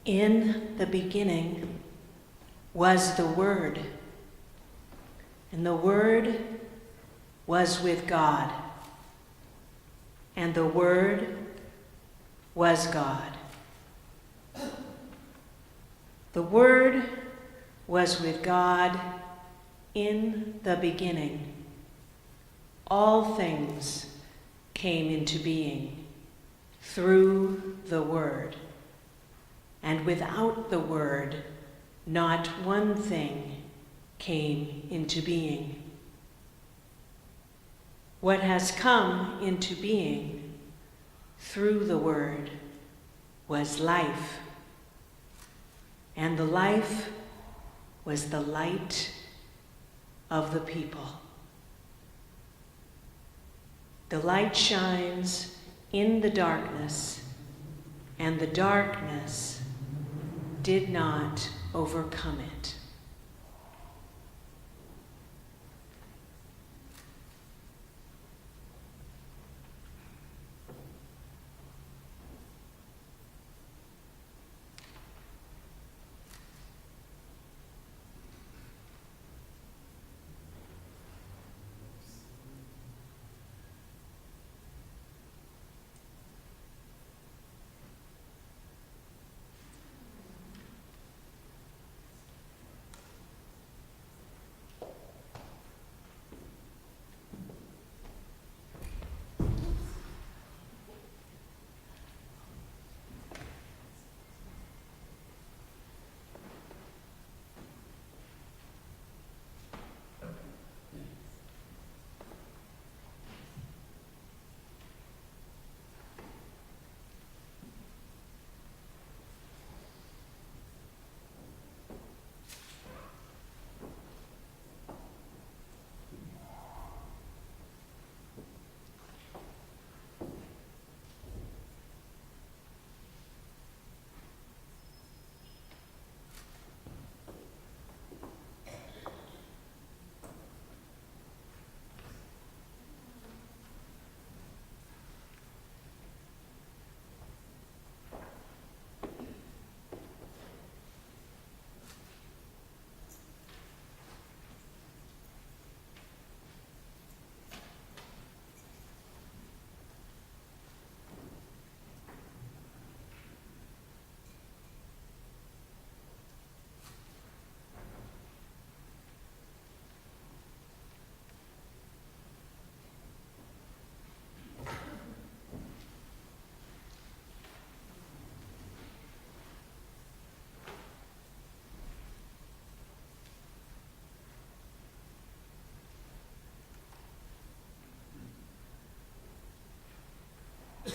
In the beginning was the Word, and the Word was with God, and the Word was God. The Word was with God in the beginning. All things came into being through the Word, and without the Word, not one thing came into being. What has come into being through the Word was life, and the life was the light of the people. The light shines in the darkness, and the darkness did not overcome it.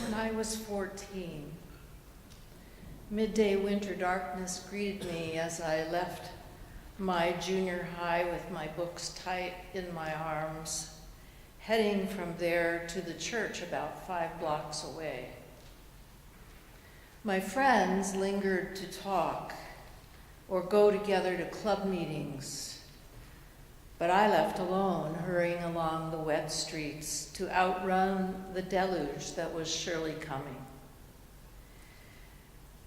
When I was 14, midday winter darkness greeted me as I left my junior high with my books tight in my arms, heading from there to the church about 5 blocks away. My friends lingered to talk or go together to club meetings, but I left alone, hurrying along the wet streets to outrun the deluge that was surely coming.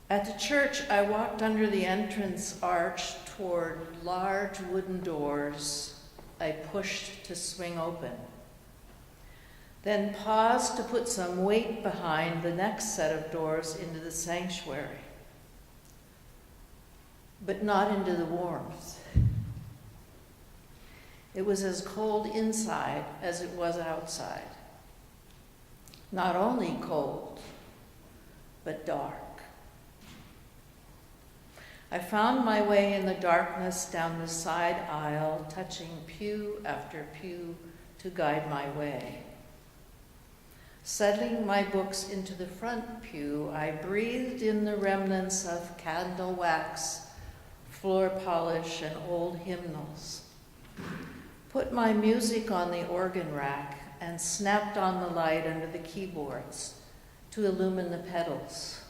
At the church, I walked under the entrance arch toward large wooden doors I pushed to swing open, then paused to put some weight behind the next set of doors into the sanctuary, but not into the warmth. It was as cold inside as it was outside. Not only cold, but dark. I found my way in the darkness down the side aisle, touching pew after pew to guide my way. Settling my books into the front pew, I breathed in the remnants of candle wax, floor polish, and old hymnals. Put my music on the organ rack and snapped on the light under the keyboards to illumine the pedals.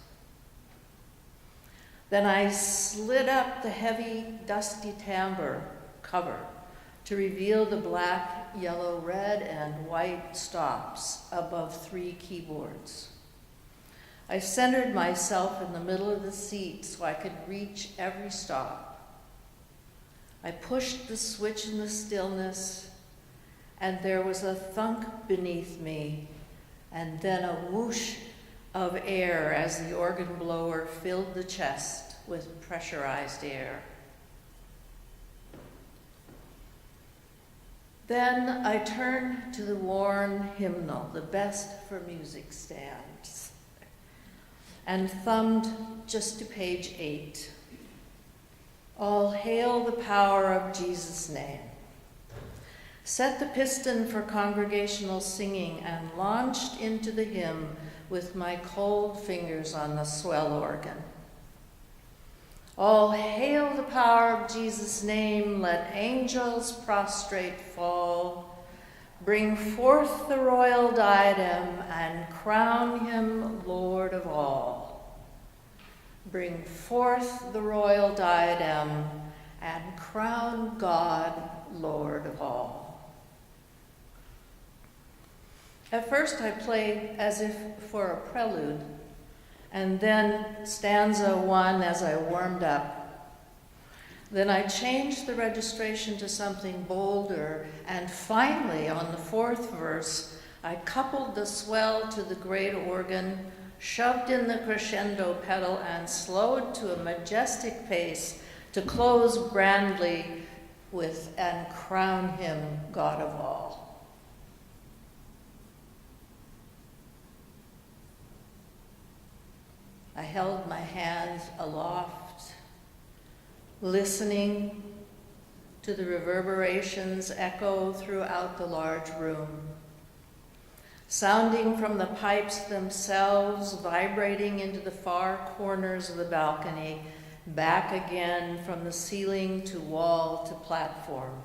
Then I slid up the heavy, dusty timbre cover to reveal the black, yellow, red, and white stops above 3 keyboards. I centered myself in the middle of the seat so I could reach every stop. I pushed the switch in the stillness, and there was a thunk beneath me, and then a whoosh of air as the organ blower filled the chest with pressurized air. Then I turned to the worn hymnal, the best for music stands, and thumbed just to page 8. All hail the power of Jesus' name. Set the piston for congregational singing and launched into the hymn with my cold fingers on the swell organ. All hail the power of Jesus' name, let angels prostrate fall. Bring forth the royal diadem and crown him Lord of all. Bring forth the royal diadem and crown God Lord of all. At first I played as if for a prelude, and then stanza 1 as I warmed up. Then I changed the registration to something bolder, and finally, on the 4th verse, I coupled the swell to the great organ, shoved in the crescendo pedal, and slowed to a majestic pace to close grandly with "and crown him God of all." I held my hands aloft, listening to the reverberations echo throughout the large room, sounding from the pipes themselves, vibrating into the far corners of the balcony, back again from the ceiling to wall to platform,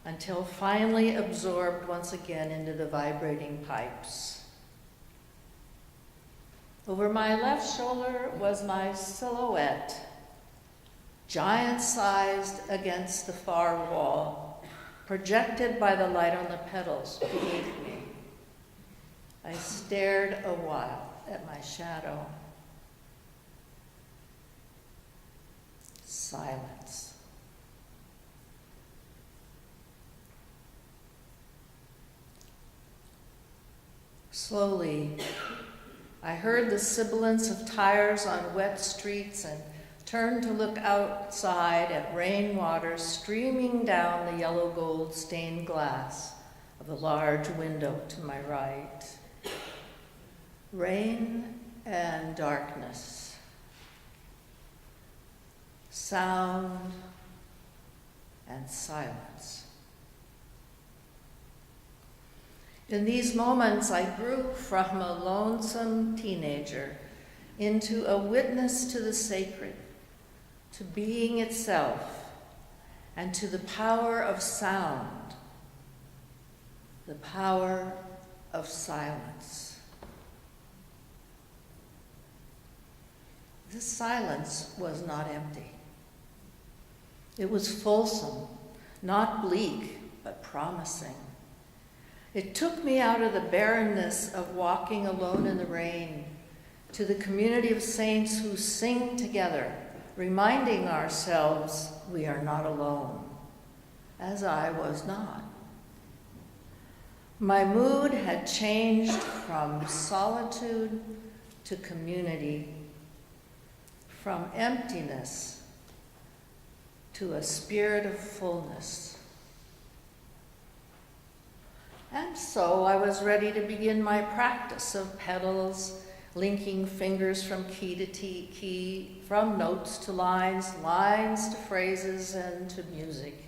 until finally absorbed once again into the vibrating pipes. Over my left shoulder was my silhouette, giant-sized against the far wall, projected by the light on the pedals beneath me. I stared a while at my shadow. Silence. Slowly, I heard the sibilance of tires on wet streets and turned to look outside at rainwater streaming down the yellow gold stained glass of the large window to my right. Rain and darkness. Sound and silence. In these moments, I grew from a lonesome teenager into a witness to the sacred, to being itself, and to the power of sound, the power of silence. This silence was not empty. It was fulsome, not bleak, but promising. It took me out of the barrenness of walking alone in the rain to the community of saints who sing together, reminding ourselves we are not alone, as I was not. My mood had changed from solitude to community, from emptiness to a spirit of fullness. And so I was ready to begin my practice of pedals, linking fingers from key to key, from notes to lines, lines to phrases, and to music.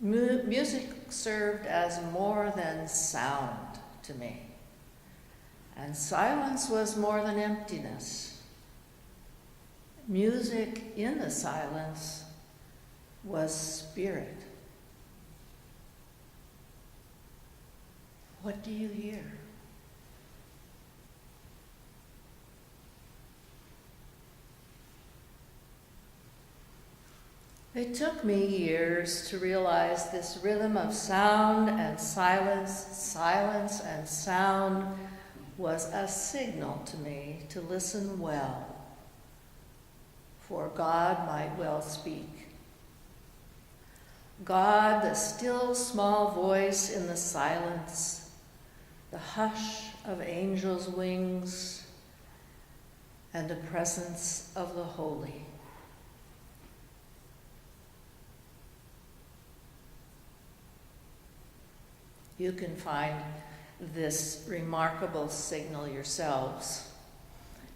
Music served as more than sound to me, and silence was more than emptiness. Music in the silence was spirit. What do you hear? It took me years to realize this rhythm of sound and silence, silence and sound, was a signal to me to listen well, for God might well speak. God, the still small voice in the silence, the hush of angels' wings, and the presence of the holy. You can find this remarkable signal yourselves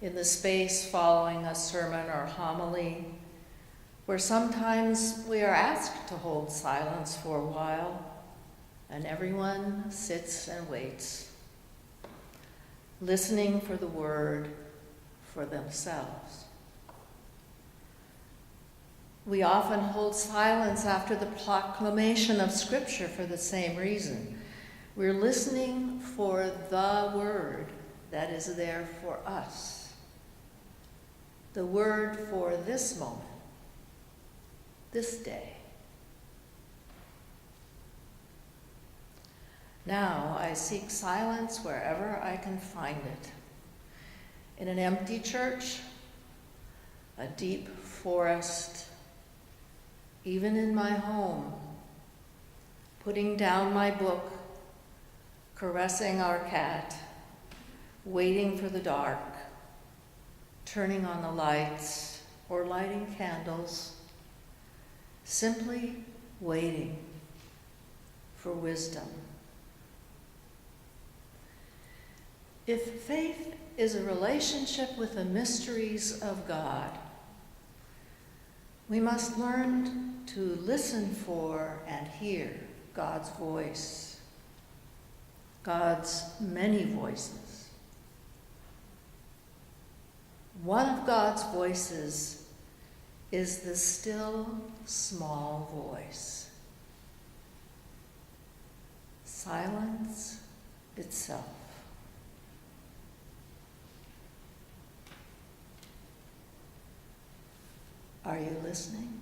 in the space following a sermon or homily, where sometimes we are asked to hold silence for a while, and everyone sits and waits, listening for the word for themselves. We often hold silence after the proclamation of Scripture for the same reason. We're listening for the word that is there for us, the word for this moment, this day. Now I seek silence wherever I can find it. In an empty church, a deep forest, even in my home, putting down my book, caressing our cat, waiting for the dark, turning on the lights or lighting candles, simply waiting for wisdom. If faith is a relationship with the mysteries of God, we must learn to listen for and hear God's voice, God's many voices. One of God's voices is the still, small voice, silence itself. Are you listening?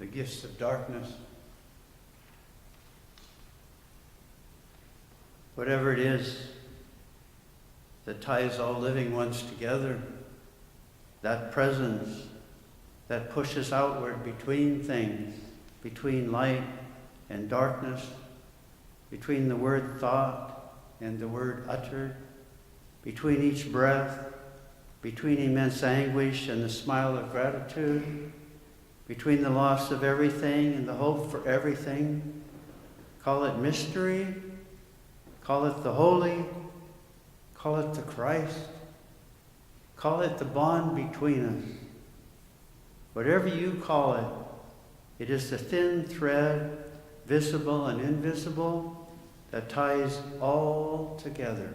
the gifts of darkness. Whatever it is that ties all living ones together, that presence that pushes outward between things, between light and darkness, between the word thought and the word uttered, between each breath, between immense anguish and the smile of gratitude, between the loss of everything and the hope for everything. Call it mystery, call it the holy, call it the Christ, call it the bond between us. Whatever you call it, it is the thin thread, visible and invisible, that ties all together.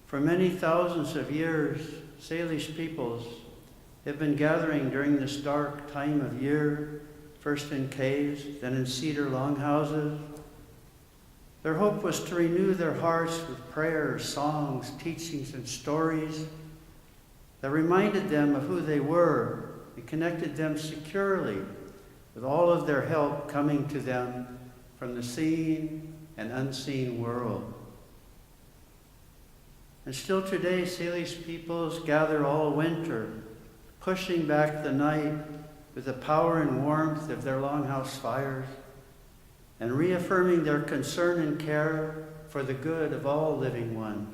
For many thousands of years, Salish peoples have been gathering during this dark time of year, first in caves, then in cedar longhouses. Their hope was to renew their hearts with prayers, songs, teachings, and stories that reminded them of who they were and connected them securely with all of their help coming to them from the seen and unseen world. And still today, Salish peoples gather all winter, pushing back the night with the power and warmth of their longhouse fires, and reaffirming their concern and care for the good of all living ones.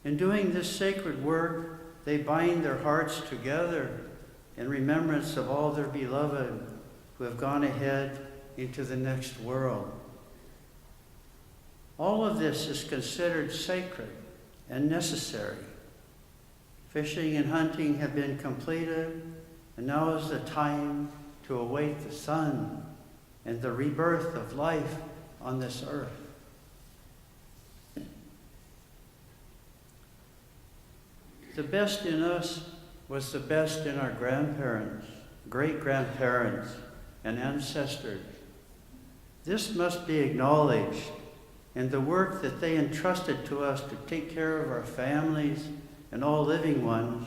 In doing this sacred work, they bind their hearts together in remembrance of all their beloved who have gone ahead into the next world. All of this is considered sacred and necessary. Fishing and hunting have been completed, and now is the time to await the sun and the rebirth of life on this earth. The best in us was the best in our grandparents, great-grandparents, and ancestors. This must be acknowledged, and the work that they entrusted to us to take care of our families and all living ones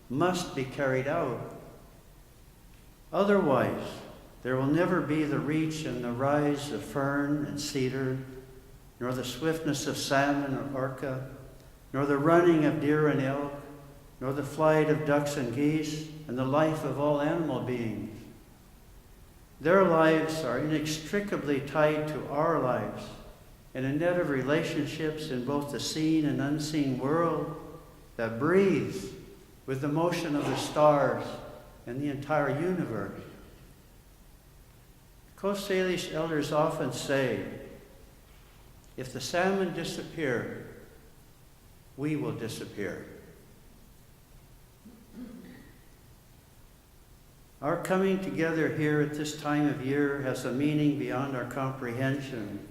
must be carried out. Otherwise, there will never be the reach and the rise of fern and cedar, nor the swiftness of salmon or orca, nor the running of deer and elk, nor the flight of ducks and geese, and the life of all animal beings. Their lives are inextricably tied to our lives, and a net of relationships in both the seen and unseen world that breathes with the motion of the stars and the entire universe. Coast Salish elders often say, if the salmon disappear, we will disappear. Our coming together here at this time of year has a meaning beyond our comprehension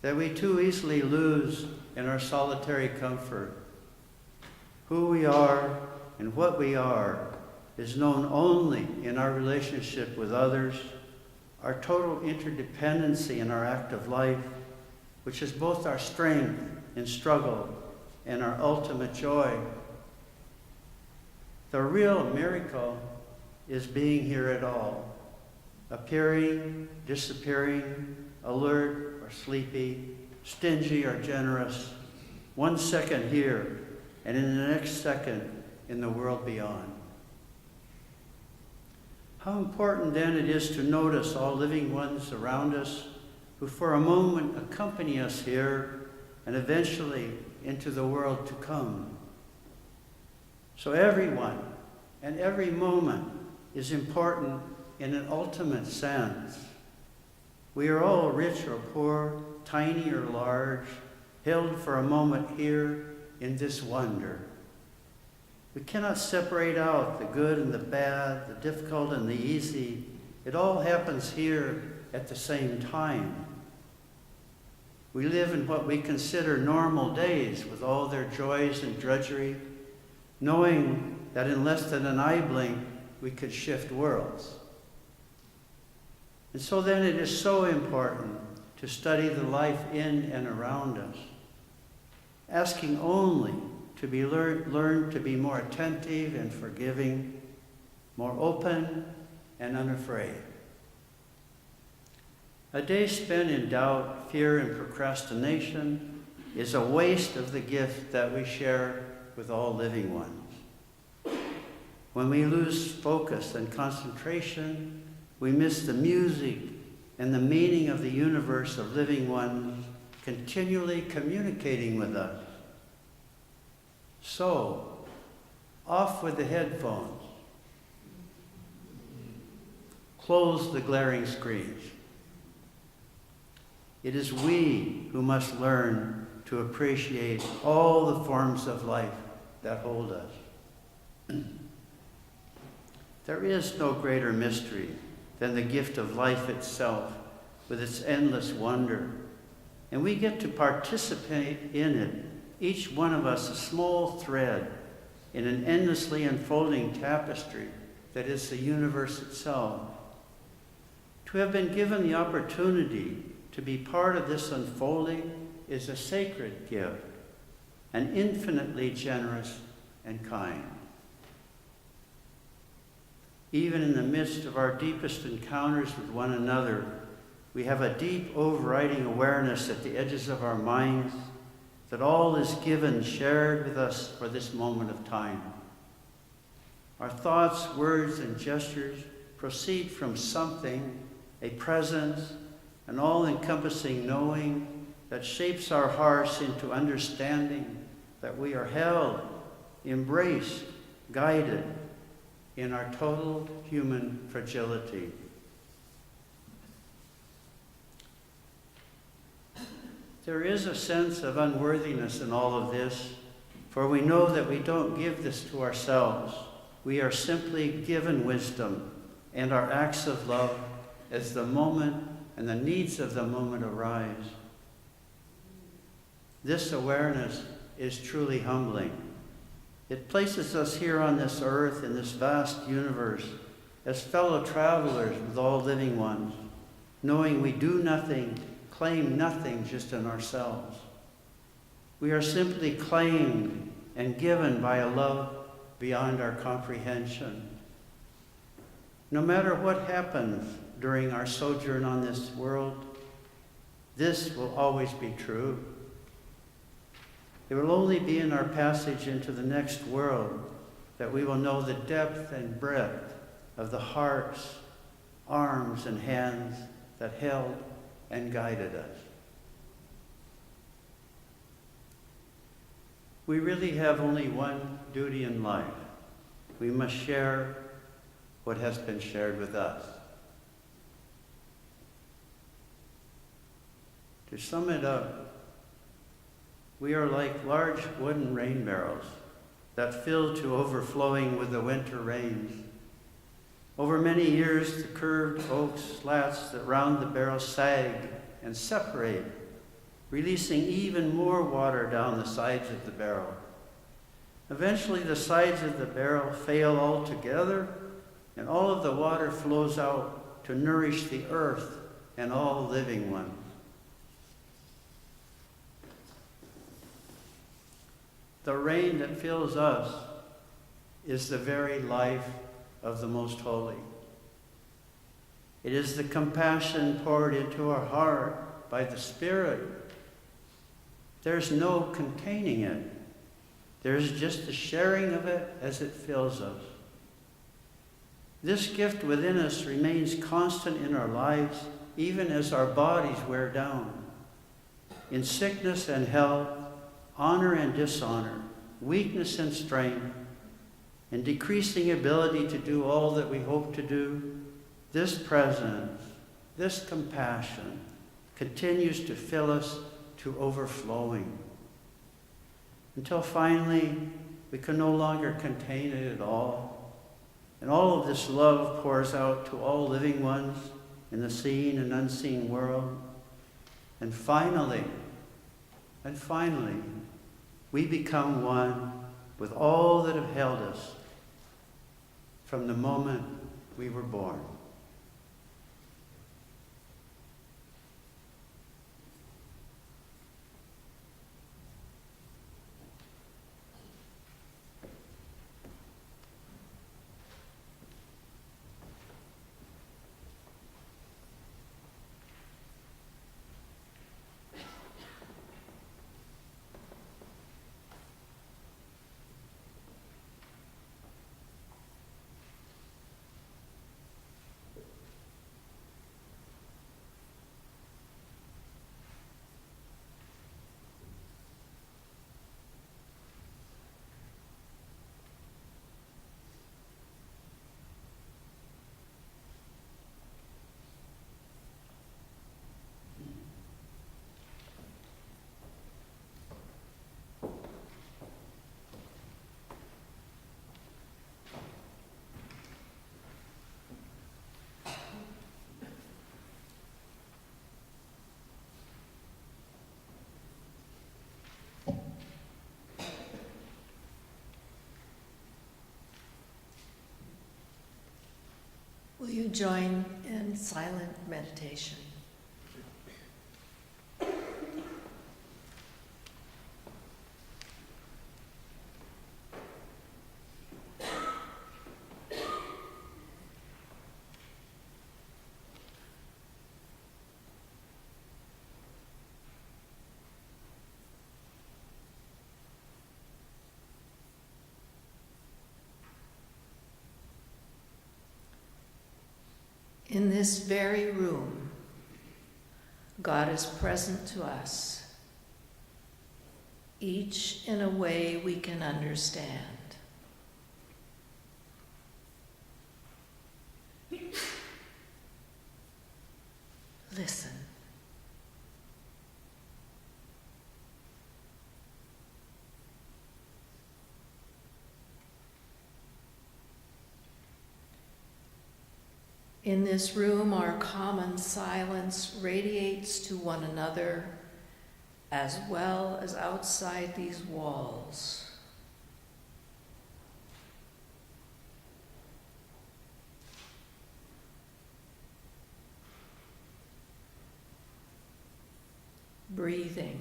that we too easily lose in our solitary comfort. Who we are and what we are is known only in our relationship with others, our total interdependency in our active life, which is both our strength in struggle and our ultimate joy. The real miracle is being here at all, appearing, disappearing, alert or sleepy, stingy or generous, 1 second here, and in the next second in the world beyond. How important then it is to notice all living ones around us who for a moment accompany us here and eventually into the world to come. So everyone and every moment is important in an ultimate sense. We are all rich or poor, tiny or large, held for a moment here in this wonder. We cannot separate out the good and the bad, the difficult and the easy. It all happens here at the same time. We live in what we consider normal days with all their joys and drudgery, knowing that in less than an eye blink, we could shift worlds. And so then it is so important to study the life in and around us, asking only to be learn to be more attentive and forgiving, more open and unafraid. A day spent in doubt, fear, and procrastination is a waste of the gift that we share with all living ones. When we lose focus and concentration, we miss the music and the meaning of the universe of living ones continually communicating with us. So, off with the headphones. Close the glaring screens. It is we who must learn to appreciate all the forms of life that hold us. There is no greater mystery than the gift of life itself with its endless wonder. And we get to participate in it, each one of us a small thread in an endlessly unfolding tapestry that is the universe itself. To have been given the opportunity to be part of this unfolding is a sacred gift, and infinitely generous and kind. Even in the midst of our deepest encounters with one another, we have a deep overriding awareness at the edges of our minds that all is given, shared with us for this moment of time. Our thoughts, words, and gestures proceed from something, a presence, an all-encompassing knowing that shapes our hearts into understanding that we are held, embraced, guided in our total human fragility. There is a sense of unworthiness in all of this, for we know that we don't give this to ourselves. We are simply given wisdom and our acts of love as the moment and the needs of the moment arise. This awareness is truly humbling. It places us here on this earth in this vast universe as fellow travelers with all living ones, knowing we do nothing, claim nothing just in ourselves. We are simply claimed and given by a love beyond our comprehension. No matter what happens during our sojourn on this world, this will always be true. It will only be in our passage into the next world that we will know the depth and breadth of the hearts, arms, and hands that held and guided us. We really have only one duty in life. We must share what has been shared with us. To sum it up, we are like large wooden rain barrels that fill to overflowing with the winter rains. Over many years, the curved oak slats that round the barrel sag and separate, releasing even more water down the sides of the barrel. Eventually, the sides of the barrel fail altogether, and all of the water flows out to nourish the earth and all living ones. The rain that fills us is the very life of the Most Holy. It is the compassion poured into our heart by the Spirit. There's no containing it. There's just the sharing of it as it fills us. This gift within us remains constant in our lives, even as our bodies wear down. In sickness and health, honor and dishonor, weakness and strength, and decreasing ability to do all that we hope to do, this presence, this compassion continues to fill us to overflowing, until finally we can no longer contain it at all. And all of this love pours out to all living ones in the seen and unseen world. And finally, we become one with all that have held us from the moment we were born. join in silent meditation. In this very room, God is present to us, each in a way we can understand. Listen. In this room, our common silence radiates to one another as well as outside these walls. Breathing.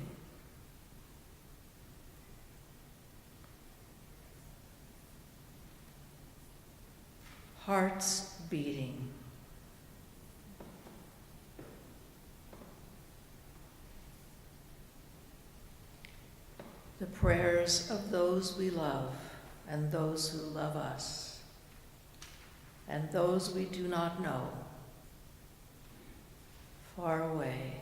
Hearts beating. The prayers of those we love and those who love us, and those we do not know, far away.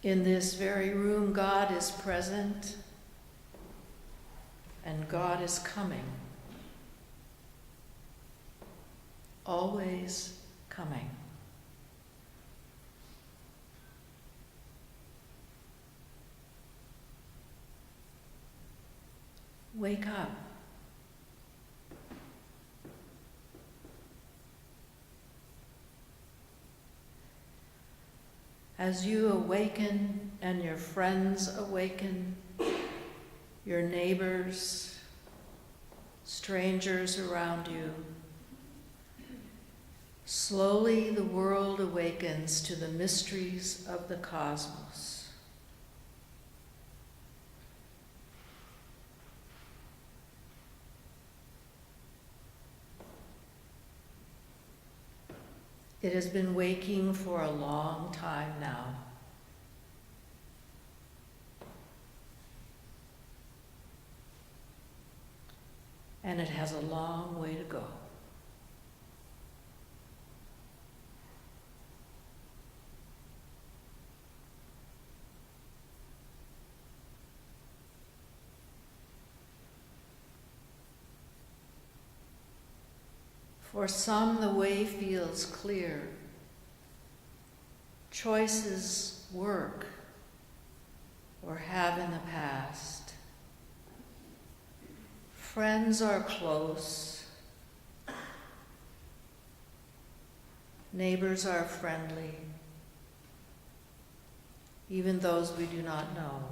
In this very room, God is present and God is coming. Always coming. Wake up. As you awaken and your friends awaken, your neighbors, strangers around you, slowly the world awakens to the mysteries of the cosmos. It has been waking for a long time now. And it has a long way to go. For some, the way feels clear. Choices work or have in the past. Friends are close. Neighbors are friendly, even those we do not know.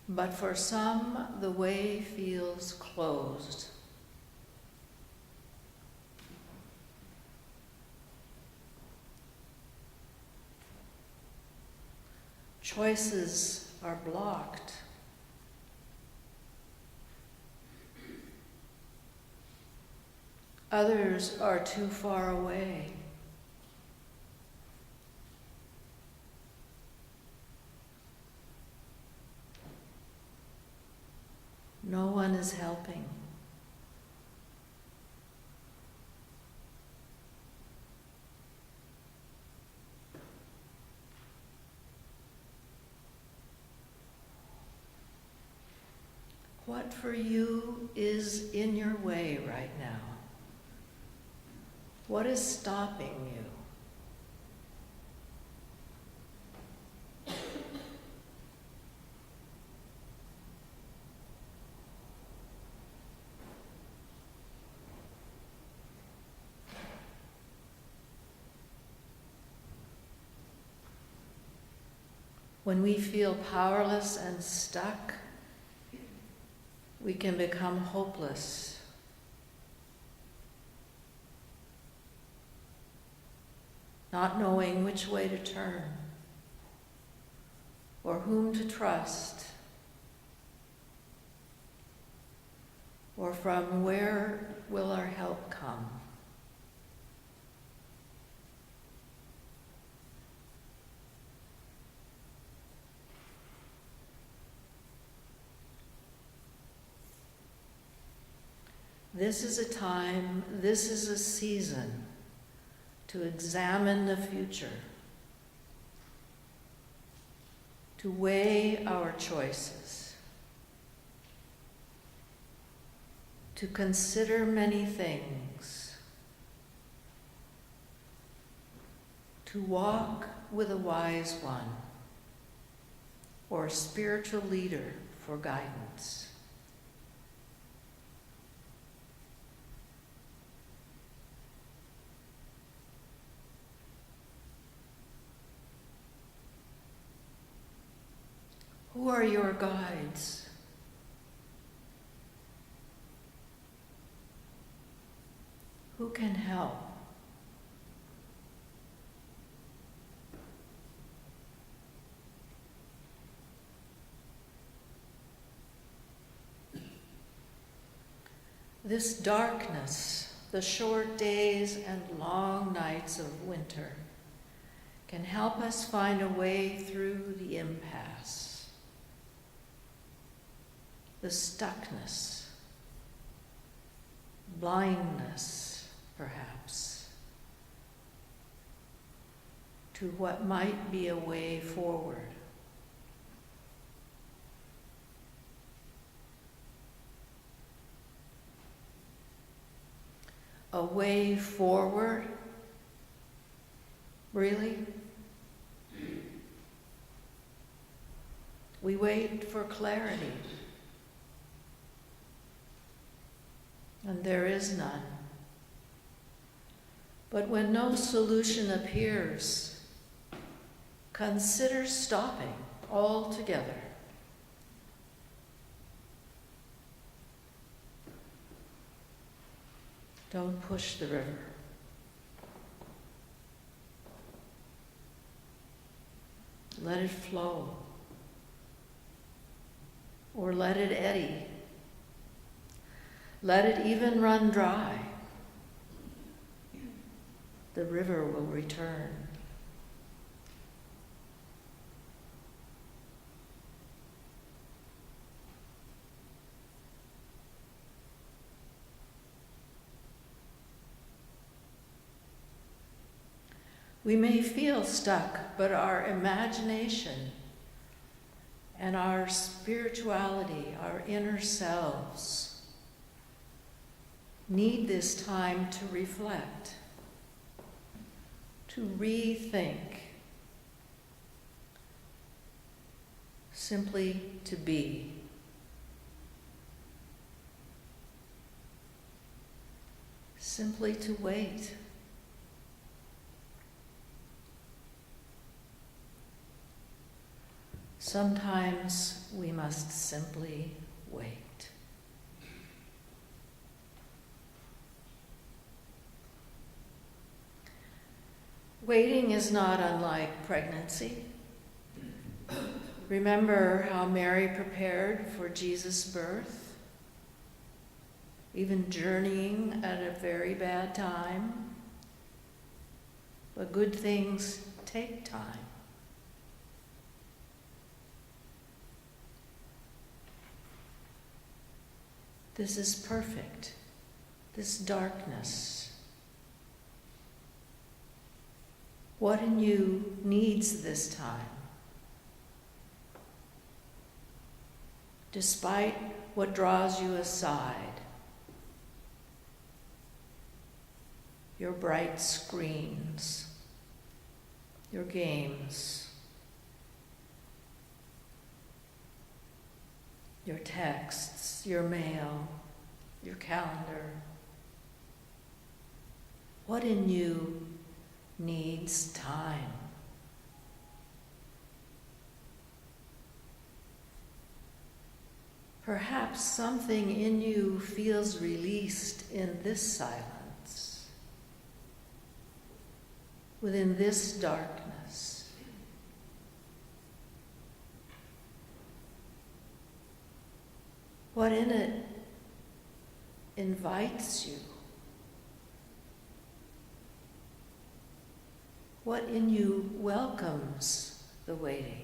But for some, the way feels closed. Choices are blocked. Others are too far away. No one is helping. What for you is in your way right now? What is stopping you? When we feel powerless and stuck, we can become hopeless. Not knowing which way to turn or whom to trust or from where will our help come. This is a time, this is a season to examine the future, to weigh our choices, to consider many things, to walk with a wise one or a spiritual leader for guidance. Who are your guides? Who can help? This darkness, the short days and long nights of winter, can help us find a way through the impasse. The stuckness, blindness, perhaps, to what might be a way forward. A way forward? Really? We wait for clarity. And there is none. But when no solution appears, consider stopping altogether. Don't push the river. Let it flow. Or let it eddy. Let it even run dry. The river will return. We may feel stuck, but our imagination and our spirituality, our inner selves, need this time to reflect, to rethink, simply to be. Simply to wait. Sometimes we must simply wait. Waiting is not unlike pregnancy. Remember how Mary prepared for Jesus' birth, even journeying at a very bad time. But good things take time. This is perfect, this darkness. What in you needs this time? Despite what draws you aside, your bright screens, your games, your texts, your mail, your calendar. What in you needs time? Perhaps something in you feels released in this silence, within this darkness. What in it invites you? What in you welcomes the waiting?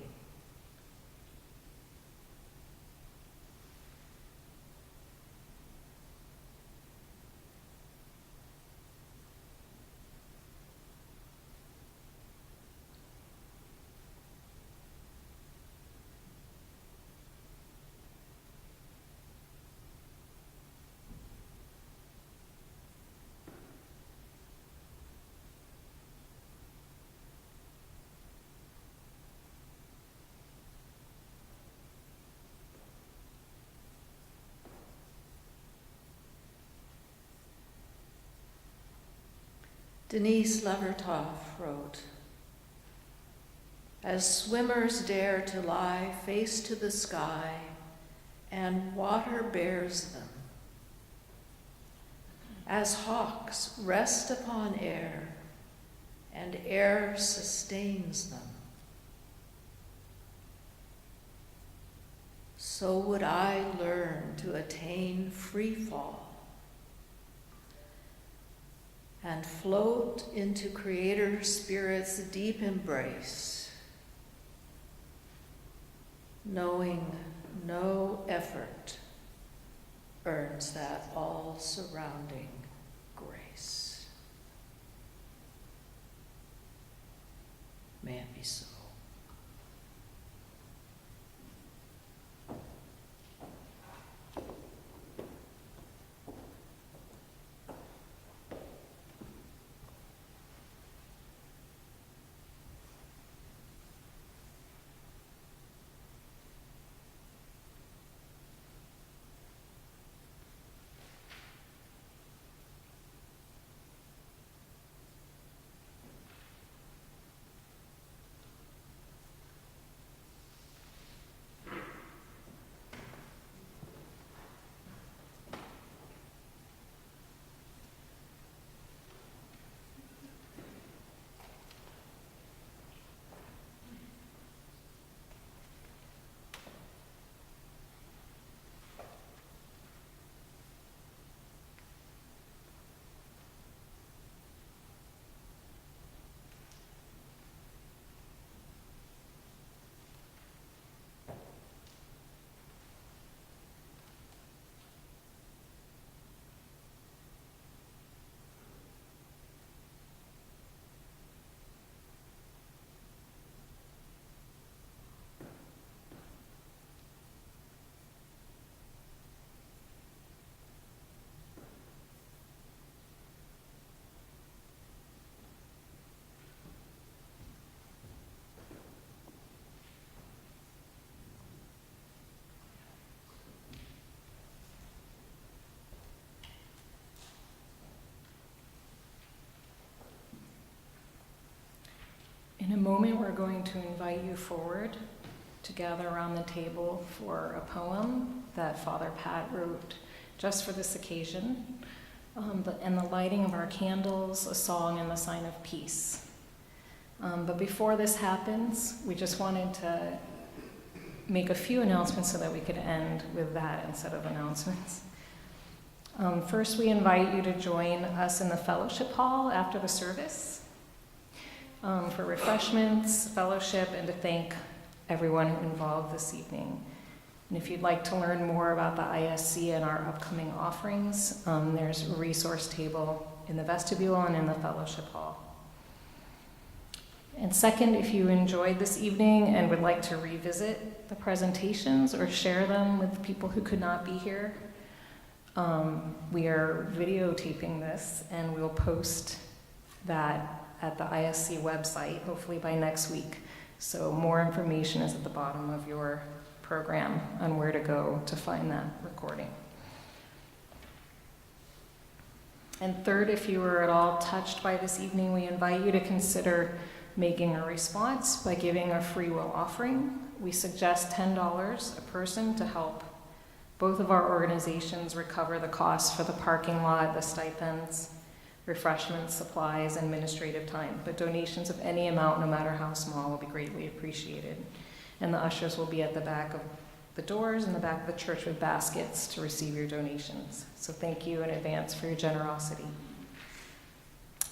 Denise Levertov wrote, "As swimmers dare to lie face to the sky, and water bears them, as hawks rest upon air, and air sustains them, so would I learn to attain free fall and float into Creator Spirit's deep embrace, knowing no effort earns that all-surrounding grace." May it be so. In a moment, we're going to invite you forward to gather around the table for a poem that Father Pat wrote just for this occasion, and the lighting of our candles, a song, and the sign of peace. But before this happens, we just wanted to make a few announcements so that we could end with that instead of announcements. First, we invite you to join us in the fellowship hall after the service for refreshments, fellowship, and to thank everyone who involved this evening. And if you'd like to learn more about the ISC and our upcoming offerings, there's a resource table in the vestibule and in the fellowship hall. And second, if you enjoyed this evening and would like to revisit the presentations or share them with people who could not be here, we are videotaping this and we'll post that at the ISC website, hopefully by next week. So more information is at the bottom of your program on where to go to find that recording. And third, if you were at all touched by this evening, we invite you to consider making a response by giving a free will offering. We suggest $10 a person to help Both of our organizations recover the costs for the parking lot, the stipends, refreshments, supplies, and administrative time, but donations of any amount, no matter how small, will be greatly appreciated. And the ushers will be at the back of the doors in the back of the church with baskets to receive your donations. So thank you in advance for your generosity.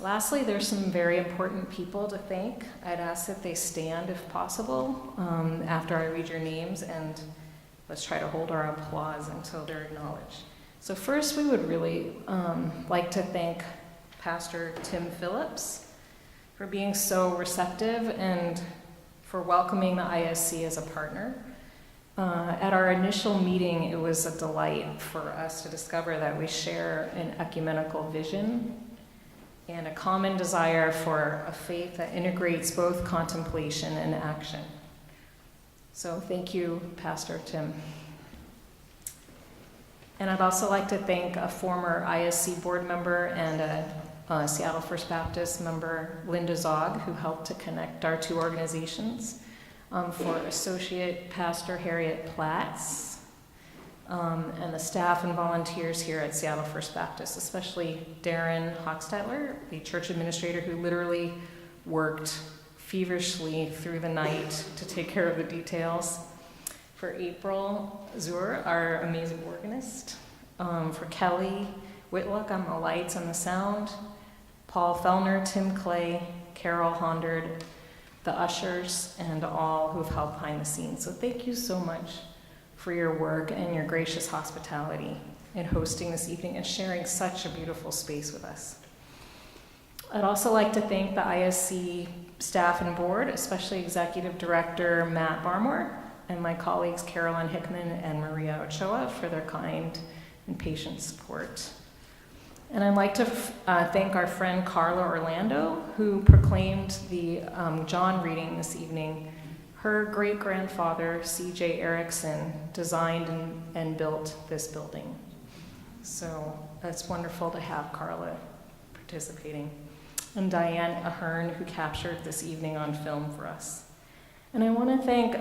Lastly, there's some very important people to thank. I'd ask that they stand if possible after I read your names, and let's try to hold our applause until they're acknowledged. So first, we would really like to thank Pastor Tim Phillips for being so receptive and for welcoming the ISC as a partner. At our initial meeting, it was a delight for us to discover that we share an ecumenical vision and a common desire for a faith that integrates both contemplation and action. So thank you, Pastor Tim. And I'd also like to thank a former ISC board member and a Seattle First Baptist member, Linda Zog, who helped to connect our two organizations. For Associate Pastor Harriet Platts, and the staff and volunteers here at Seattle First Baptist, especially Darren Hochstetler, the church administrator who literally worked feverishly through the night to take care of the details. For April Zur, our amazing organist. For Kelly Whitlock on the lights and the sound. Paul Fellner, Tim Clay, Carol Hondard, the ushers, and all who've helped behind the scenes. So thank you so much for your work and your gracious hospitality in hosting this evening and sharing such a beautiful space with us. I'd also like to thank the ISC staff and board, especially Executive Director Matt Barmore, and my colleagues Carolyn Hickman and Maria Ochoa for their kind and patient support. And I'd like to thank our friend Carla Orlando, who proclaimed the John reading this evening. Her great-grandfather, C.J. Erickson, designed and built this building. So it's wonderful to have Carla participating. And Diane Ahern, who captured this evening on film for us. And I want to thank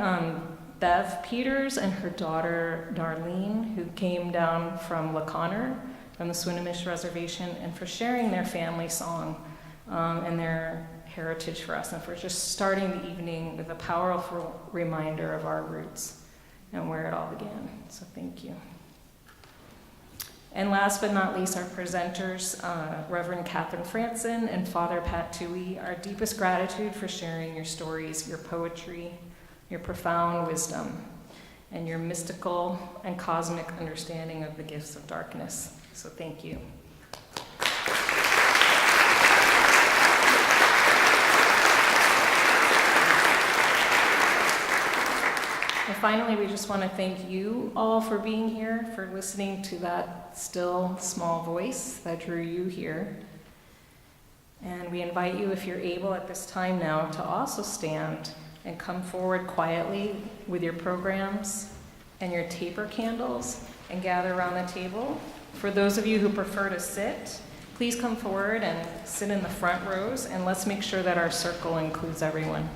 Bev Peters and her daughter, Darlene, who came down from La Conner, from the Swinomish Reservation, and for sharing their family song and their heritage for us, and for just starting the evening with a powerful reminder of our roots and where it all began. So thank you. And last but not least, our presenters, Reverend Catherine Franson and Father Pat Toohey, our deepest gratitude for sharing your stories, your poetry, your profound wisdom, and your mystical and cosmic understanding of the gifts of darkness. So thank you. And finally, we just want to thank you all for being here, for listening to that still small voice that drew you here. And we invite you, if you're able at this time now, to also stand and come forward quietly with your programs and your taper candles and gather around the table. For those of you who prefer to sit, please come forward and sit in the front rows, and let's make sure that our circle includes everyone.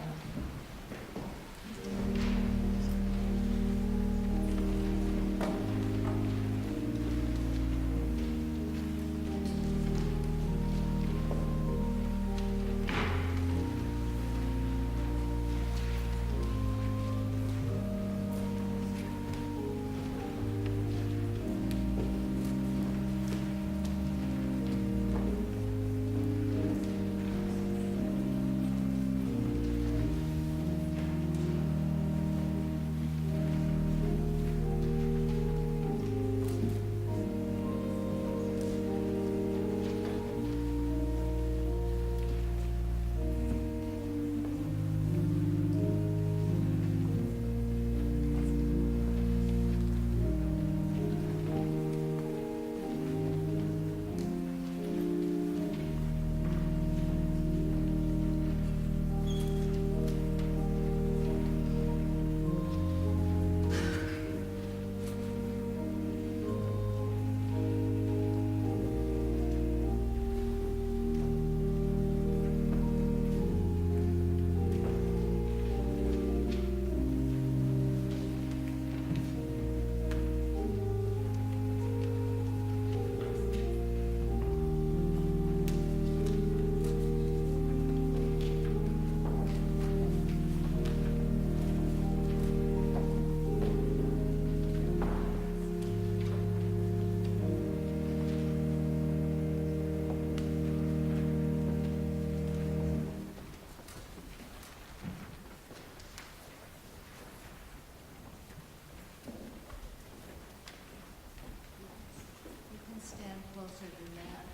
closer than that.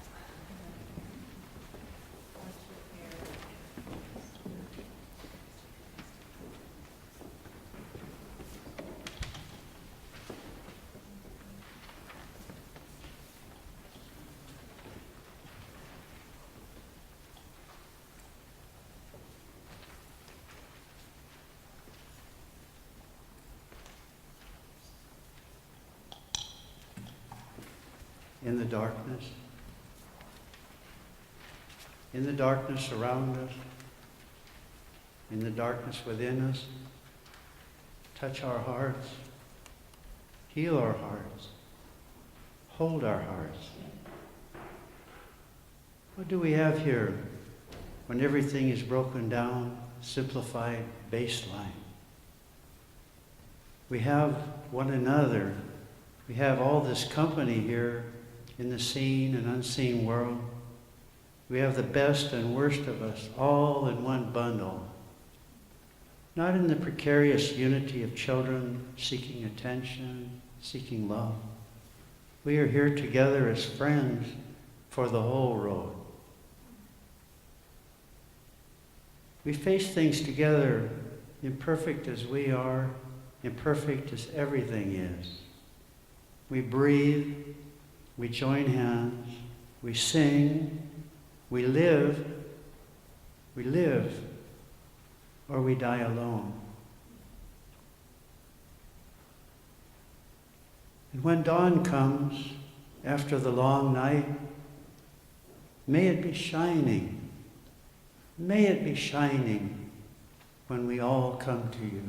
Watch your hair. In the darkness around us, in the darkness within us, touch our hearts, heal our hearts, hold our hearts. What do we have here when everything is broken down, simplified, baseline? We have one another. We have all this company here in the seen and unseen world. We have the best and worst of us all in one bundle. Not in the precarious unity of children seeking attention, seeking love. We are here together as friends for the whole road. We face things together, imperfect as we are, imperfect as everything is. We breathe, we join hands, we sing, we live, or we die alone. And when dawn comes after the long night, may it be shining when we all come to you.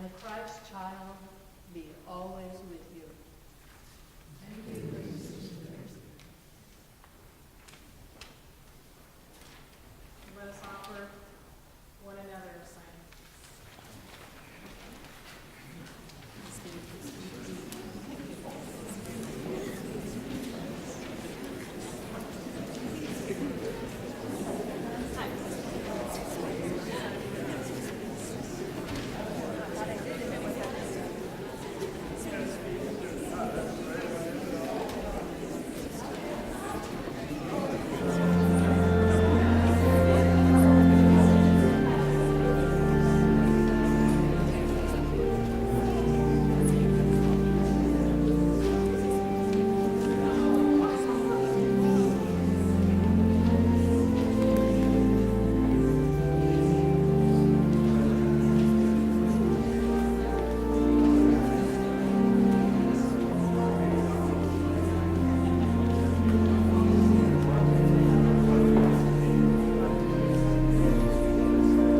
the Christ child